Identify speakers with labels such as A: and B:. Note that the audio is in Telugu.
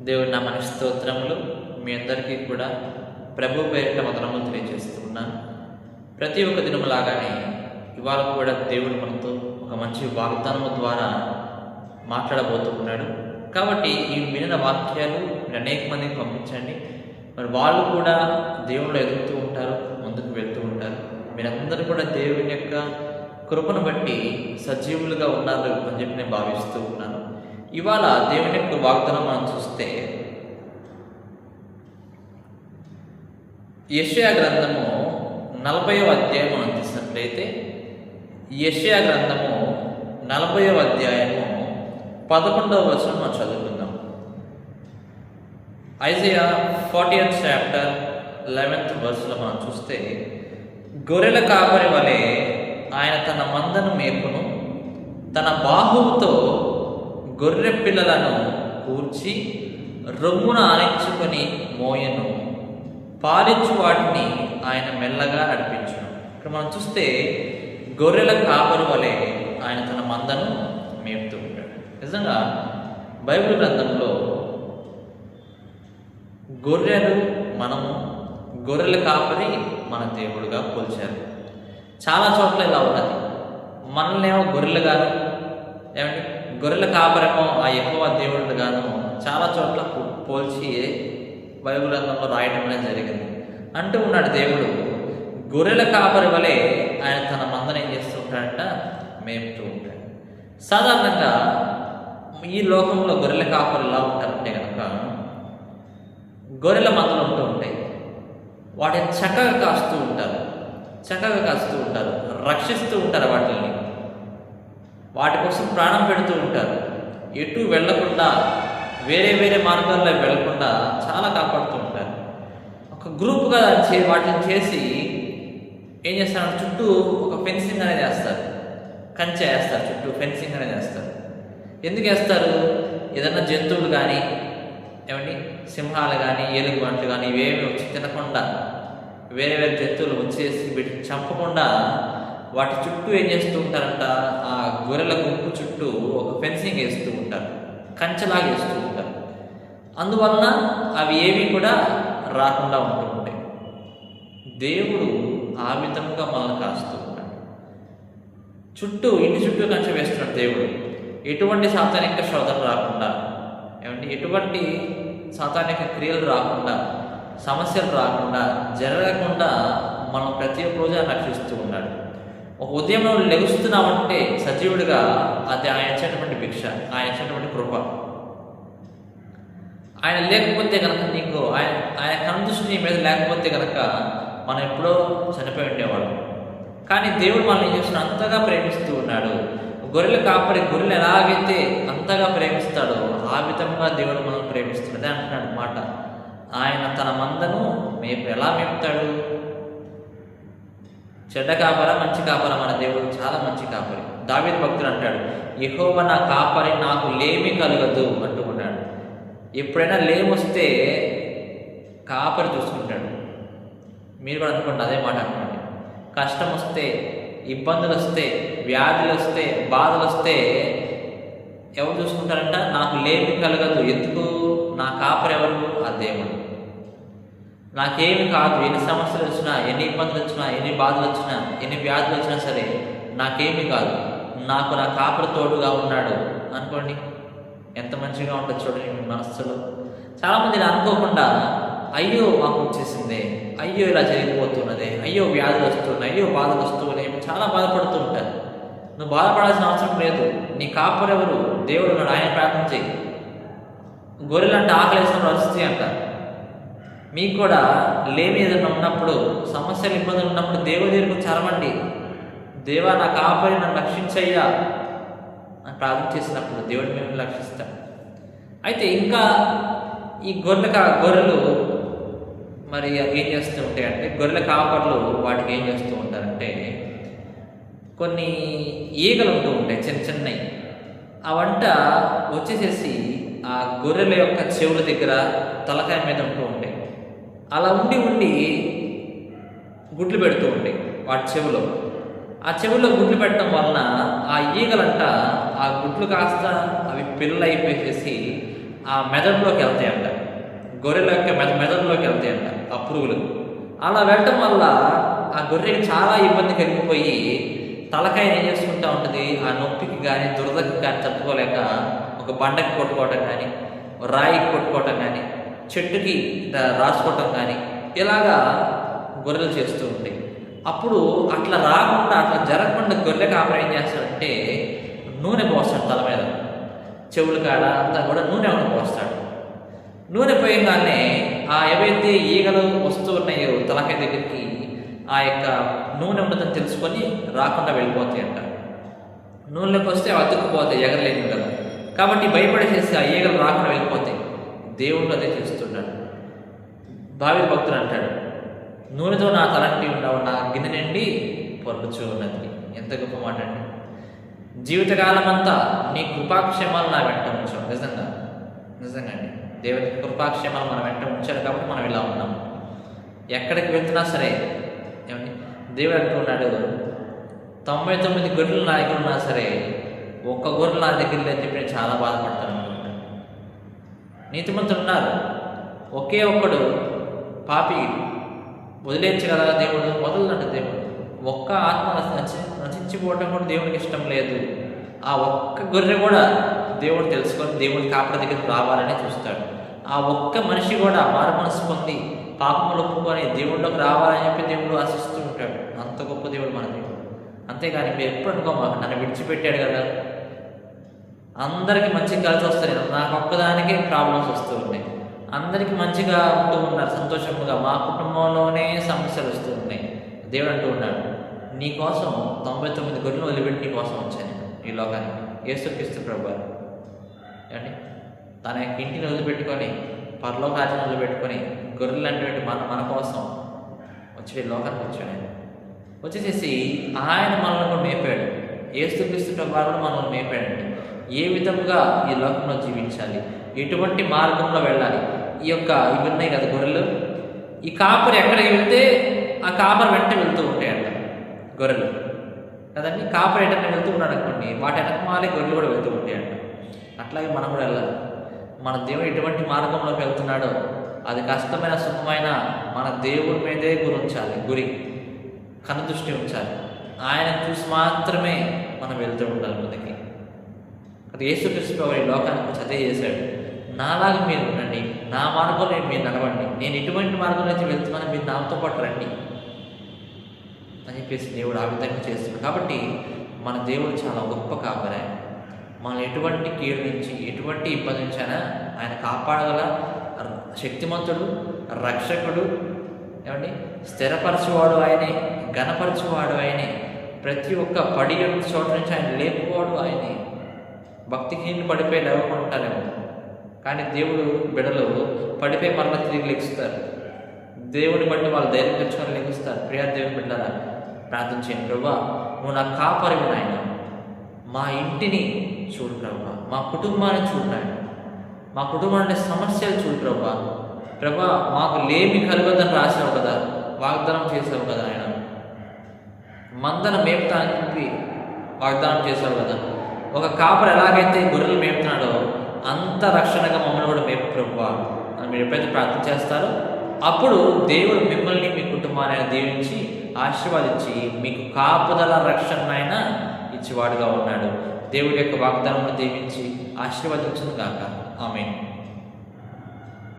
A: దేవుడి నామానికి స్తోత్రములు. మీ అందరికీ కూడా ప్రభు పేరిట వందనములు తెలియజేస్తూ ఉన్నాను. ప్రతి ఒక్క దినములాగానే ఇవాళ కూడా దేవుడు మనతో ఒక మంచి వాగ్దానము ద్వారా మాట్లాడబోతూ ఉన్నాడు. కాబట్టి ఈ వినిన వాక్యాలు అనేక మందికి పంపించండి. మరి వాళ్ళు కూడా దేవుళ్ళు ఎదుగుతూ ఉంటారు, ముందుకు వెళ్తూ ఉంటారు. మీరందరూ కూడా దేవుని యొక్క కృపను బట్టి సజీవులుగా ఉన్నారు అని చెప్పి నేను భావిస్తూ ఉన్నాను. ఇవాళ దేవుని యొక్క వాగ్దానం మనం చూస్తే యెషయా గ్రంథము 40వ అధ్యాయం మనం తీసినట్లయితే యెషయా గ్రంథము 40వ అధ్యాయము 11వ వచనం మనం చదువుకుందాం. Isaiah 40th chapter 11th verse మనం చూస్తే, గొర్రెల కాపరి వలె ఆయన తన మందను మేపును, తన బాహువుతో గొర్రె పిల్లలను కూర్చి రొమ్మున ఆనించుకొని మోయను, పాలించు వాటిని ఆయన మెల్లగా నడిపించును. ఇక్కడ మనం చూస్తే గొర్రెల కాపరి వలె ఆయన తన మందను మేపుతూ ఉంటాడు. నిజంగా బైబిల్ గ్రంథంలో గొర్రెలు మనము, గొర్రెల కాపరి మన దేవుడుగా పోల్చారు. చాలా చోట్ల ఇలా ఉన్నది. మనల్ని ఏమో గొర్రెలు గాను, ఏమంటే గొర్రెల కాపరేమో ఆ యెహోవా దేవుడు గాను చాలా చోట్ల పోల్చి బైబిల్ గ్రంథంలో రాయడం అనేది జరిగింది. అంటూ ఉన్నాడు దేవుడు, గొర్రెల కాపరి వలె ఆయన తన మందను ఏం చేస్తూ ఉంటాడంట, మేపుతూ ఉంటాడు. సాధారణంగా ఈ లోకంలో గొర్రెల కాపరి ఎలా ఉంటారంటే కనుక, గొర్రెల మందలు ఉంటూ ఉంటాయి, వాటిని చక్కగా కాస్తూ ఉంటారు, రక్షిస్తూ ఉంటారు, వాటి కోసం ప్రాణం పెడుతూ ఉంటారు. ఎటు వెళ్లకుండా, వేరే మార్గాల్లో వెళ్లకుండా చాలా కాపాడుతూ ఉంటారు. ఒక గ్రూప్గా వాటిని చేసి ఏం చేస్తారు, చుట్టూ ఒక ఫెన్సింగ్ అనేది వేస్తారు, కంచె వేస్తారు, చుట్టూ ఫెన్సింగ్ అనేది వేస్తారు. ఎందుకు వేస్తారు? ఏదన్నా జంతువులు కానీ, ఏమండి సింహాలు కానీ, ఏలుగుబంట్లు కానీ ఇవేమి వచ్చి తినకుండా, వేరే జంతువులు వచ్చేసి వీటిని చంపకుండా వాటి చుట్టూ ఏం చేస్తూ ఉంటారంట, ఆ గొర్రెల గుంపు చుట్టూ ఒక ఫెన్సింగ్ వేస్తూ ఉంటారు, కంచెలాగా వేస్తూ ఉంటారు. అందువలన అవి ఏవి కూడా రాకుండా ఉంటూ ఉంటాయి. దేవుడు ఆ విధంగా మనల్ని కాస్తూ ఉంటాడు. ఇంటి చుట్టూ కంచె వేస్తున్నాడు దేవుడు. ఎటువంటి సాతానిక శోధన రాకుండా, ఏమంటే ఎటువంటి సాతానిక క్రియలు రాకుండా, సమస్యలు రాకుండా, జరగకుండా మనం ప్రతి ఒక్క రోజు రక్షిస్తూ ఉన్నాడు. ఒక ఉదయం లెగుస్తున్నామంటే సజీవుడిగా, అది ఆయన ఇచ్చేటువంటి భిక్ష, ఆయన ఇచ్చేటువంటి కృప. ఆయన లేకపోతే కనుక, నీకు ఆయన కనుదృష్టి నీ మీద లేకపోతే కనుక మనం ఎప్పుడో చనిపోయి ఉండేవాడు. కానీ దేవుడు మనల్ని ఏం చేస్తున్నాడు, అంతగా ప్రేమిస్తూ ఉన్నాడు. గొర్రెల కాపరి గొర్రెలు ఎలాగైతే అంతగా ప్రేమిస్తాడో ఆ విధంగా దేవుడు మనల్ని ప్రేమిస్తున్నాడు అంటున్నాడు మాట. ఆయన తన మందను ఎలా మేపుతాడు? చెడ్డ కాపరా, మంచి కాపరా? మన దేవుడు చాలా మంచి కాపరి. దావీదు భక్తుడు అంటాడు, యెహోవా నా కాపరి, నాకు లేమి కలగదు అంటూ ఉన్నాడు. ఎప్పుడైనా లేమొస్తే కాపరి చూసుకుంటాడు. మీరు కూడా అనుకోండి, అదే మాట అనుకోండి. కష్టం వస్తే, ఇబ్బందులు వస్తే, వ్యాధులు వస్తే, బాధలు వస్తే ఎవరు చూసుకుంటారంట? నాకు లేమి కలగదు. ఎందుకు? నా కాపరి ఎవరు? ఆ దేవుడు. నాకేమి కాదు, ఎన్ని సమస్యలు వచ్చినా, ఎన్ని ఇబ్బందులు వచ్చినా, ఎన్ని బాధలు వచ్చినా, ఎన్ని వ్యాధులు వచ్చినా సరే నాకేమి కాదు, నాకు నా కాపరి తోడుగా ఉన్నాడు అనుకోండి. ఎంత మంచిగా ఉంటుంది చూడండి మీ మనస్సులో. చాలామంది ఇలా అనుకోకుండా, అయ్యో మాకు వచ్చేసిందే, అయ్యో ఇలా జరిగిపోతున్నదే, అయ్యో వ్యాధులు వస్తున్నాయి, అయ్యో బాధలు వస్తున్నాయి, చాలా బాధపడుతూ ఉంటారు. నువ్వు బాధపడాల్సిన అవసరం లేదు. నీ కాపరి ఎవరు? దేవుడు ఉన్నాడు, ఆయన ప్రార్థన చేయి. గొర్రెలు అంటే ఆకలేసిన పరిస్థితి అంట. మీకు కూడా లేమి ఏదైనా ఉన్నప్పుడు, సమస్యలు ఇబ్బందులు ఉన్నప్పుడు దేవుడి దగ్గరకు చరవండి. దేవా నా కాపరి, నన్ను రక్షించయ్యా అని ప్రార్థన చేసినప్పుడు దేవుడు మిమ్మల్ని రక్షిస్తాడు. అయితే ఇంకా ఈ గొర్రెలు మరి ఏం చేస్తూ ఉంటాయంటే, గొర్రెల కాపర్లు వాటికి ఏం చేస్తూ ఉంటారంటే, కొన్ని ఈగలు ఉంటూ ఉంటాయి, చిన్నవి. అవంట వచ్చేసేసి ఆ గొర్రెల యొక్క చెవుల దగ్గర, తలకాయ మీద ఉంటూ ఉంటాయి. అలా ఉండి గుడ్లు పెడుతూ ఉంటాయి వాటి చెవులో. ఆ చెవుల్లో గుడ్లు పెట్టడం వలన ఆ ఈగలంట ఆ గుడ్లు కాస్త అవి పిల్లలు అయిపోయేసి ఆ మెదడులోకి వెళ్తాయంట, గొర్రెల యొక్క మెదడులోకి వెళ్తాయంట ఆ పురుగులు. అలా వెళ్ళటం వల్ల ఆ గొర్రెకి చాలా ఇబ్బంది కలిగిపోయి తలకాయ ఏం చేసుకుంటూ ఉంటుంది, ఆ నొప్పికి కానీ దురదకి కానీ తట్టుకోలేక ఒక బండకి కొట్టుకోవటం కానీ, రాయికి కొట్టుకోవటం కానీ, చెట్టుకి రాసుకోవటం కానీ ఇలాగా గొర్రెలు చేస్తూ ఉంటాయి. అప్పుడు అట్లా రాకుండా, అట్లా జరగకుండా గొర్రె కాపరి ఏం చేస్తాడంటే నూనె పోస్తాడు తల మీద, చెవుల కాడ అంతా కూడా నూనె పోస్తాడు. నూనె పోయగానే ఏవైతే ఈగలు వస్తూ ఉన్నాయో తలకాయ దగ్గరికి ఆ యొక్క నూనె ఉండదని తెలుసుకొని రాకుండా వెళ్ళిపోతాయి అంట. నూనెలోకి వస్తే అతుక్కుపోతాయి, ఎగరలేదు కదా. కాబట్టి భయపడేసేసి ఆ ఈగలు రాకుండా వెళ్ళిపోతాయి. దేవుడు అదే చేస్తున్నాడు. దావీదు భక్తుడు అంటాడు, నూనెతో నా తలంటి ఉండవు, నా గిన్నె నిండి పొర్లుచు ఉన్నది. ఎంత గొప్ప మాట అండి. జీవితకాలం అంతా నీ కృపాక్షేమాలు నా వెంట ఉంచావు. నిజంగా అండి, దేవుని కృపాక్షేమాలు మన వెంట ఉంచారు కాబట్టి మనం ఇలా ఉన్నాం. ఎక్కడికి వెళ్తున్నా సరే ఏమండి, దేవుడు అంటున్నాడు 99 గొర్రెలు నా దగ్గర ఉన్నా సరే ఒక్క గొర్రెలు నా దగ్గర లేదని చెప్పి నేను చాలా బాధపడతాను అనుకుంటాను. నీతిమంతులు ఉన్నారు, ఒకే ఒక్కడు పాపి వదిలేయగలరా దేవుడు? వదలనంట దేవుడు. ఒక్క ఆత్మ నశించిపోవటం కూడా దేవుడికి ఇష్టం లేదు. ఆ ఒక్క గొర్రె కూడా దేవుడు తెలుసుకొని దేవుడి కాపరి దగ్గరికి రావాలని చూస్తాడు. ఆ ఒక్క మనిషి కూడా మారు మనసు పొంది పాపములు ఒప్పుకొని దేవుళ్ళకి రావాలని చెప్పి దేవుడు ఆశిస్తూ ఉంటాడు. అంత గొప్ప దేవుడు మన దేవుడు. అంతేగాని మీరు ఎప్పుడు అనుకోమాక, నన్ను విడిచిపెట్టాడు కదా, అందరికీ మంచిగా కలిసి వస్తాయి, నాకు ఒక్కదానికే ప్రాబ్లమ్స్ వస్తూ ఉన్నాయి, అందరికీ మంచిగా ఉంటూ ఉన్నారు సంతోషంగా, మా కుటుంబంలోనే సమస్యలు వస్తూ ఉన్నాయి. దేవుడు అంటూ ఉన్నాడు, నీకోసం 99 గొర్రెలు వదిలిపెట్టి నీకోసం వచ్చాను ఈ లోకానికి. యేసుక్రీస్తు ప్రభువు ఏమండి, తన యొక్క ఇంటిని వదిలిపెట్టుకొని పరలోక రాజ్యాన్ని వదిలిపెట్టుకొని గొర్రెలు అంటే మన కోసం వచ్చి ఈ లోకానికి వచ్చాడు. వచ్చేసేసి ఆయన మనల్ని కూడా మేపాడు. యేసుక్రీస్తు ప్రభువు కూడా మనల్ని మేపాడండి. ఏ విధంగా ఈ లోకంలో జీవించాలి, ఎటువంటి మార్గంలో వెళ్ళాలి, ఇవి ఉన్నాయి కదా గొర్రెలు. ఈ కాపరి ఎక్కడికి వెళ్తే ఆ కాపరి వెంట వెళ్తూ ఉంటాయంట గొర్రెలు కదండి. కాపరి ఎటన్నా వెళ్తూ ఉన్నాడు అనుకోండి, వాటి వెనకమాలే గొర్రెలు కూడా వెళ్తూ ఉంటాయంట. అట్లాగే మనం కూడా వెళ్ళాలి. మన దేవుడు ఎటువంటి మార్గంలోకి వెళ్తున్నాడో అది కష్టమైన సుఖమైన మన దేవుడి మీదే గురి కనుదృష్టి ఉంచాలి. ఆయన చూసి మాత్రమే మనం వెళ్తూ ఉండాలి ముందుకి. అది యేసుక్రీస్తు ఈ లోకానికి చదే చేశాడు. నాలాగా మీరు ఉండండి, నా మార్గంలో మీరు నడవండి, నేను ఎటువంటి మార్గంలో అయితే వెళ్తున్నానో మీరు నాతో పాటు రండి అని చెప్పేసి దేవుడు ఆ విధంగా చేస్తున్నాడు. కాబట్టి మన దేవుడు చాలా గొప్ప కాపరి. మనం ఎటువంటి కీడు నుంచి ఎటువంటి ఇబ్బంది నుంచైనా ఆయన కాపాడగల శక్తిమంతుడు, రక్షకుడు, ఏమండి స్థిరపరచువాడు ఆయనే, ఘనపరచువాడు ఆయనే, ప్రతి ఒక్క పడి చోట నుంచి ఆయన లేపువాడు ఆయనే. భక్తిహీనులు పడిపోయి లేవకుంటారేమో, కానీ దేవుడు బిడలు పడిపోయి మరల తిరిగి లెగుస్తారు. దేవుని బట్టి వాళ్ళు ధైర్యం తెచ్చుకొని లెగుస్తారు. ప్రియా దేవుని బిడ్డలారా, ప్రార్థన చేయండి. ప్రభువా, నువ్వు నా కాపరివి నాయన, మా ఇంటిని చూడు ప్రభువా, మా కుటుంబాన్ని చూడు నాయన, మా కుటుంబాన్ని సమస్యలు చూడు ప్రభువా. ప్రభువా, మాకు లేమి కలగదని రాసావు కదా, వాగ్దానం చేసావు కదా ఆయన, మందను మేపుతానని చెప్పి వాగ్దానం చేసావు కదా. ఒక కాపరి ఎలాగైతే గొర్రెలు మేపుతున్నాడో అంత రక్షణగా మమ్మల్ని కూడా మేపు ప్రభువా అని మీరు ఎప్పుడైతే ప్రార్థన చేస్తారో అప్పుడు దేవుడు మిమ్మల్ని మీ కుటుంబాన్ని దీవించి ఆశీర్వాదించి మీకు కాపుదల రక్షణ ఇచ్చేవాడుగా ఉన్నాడు. దేవుడి యొక్క వాగ్దానం దీవించి ఆశీర్వదించును గాక. ఆమేన్.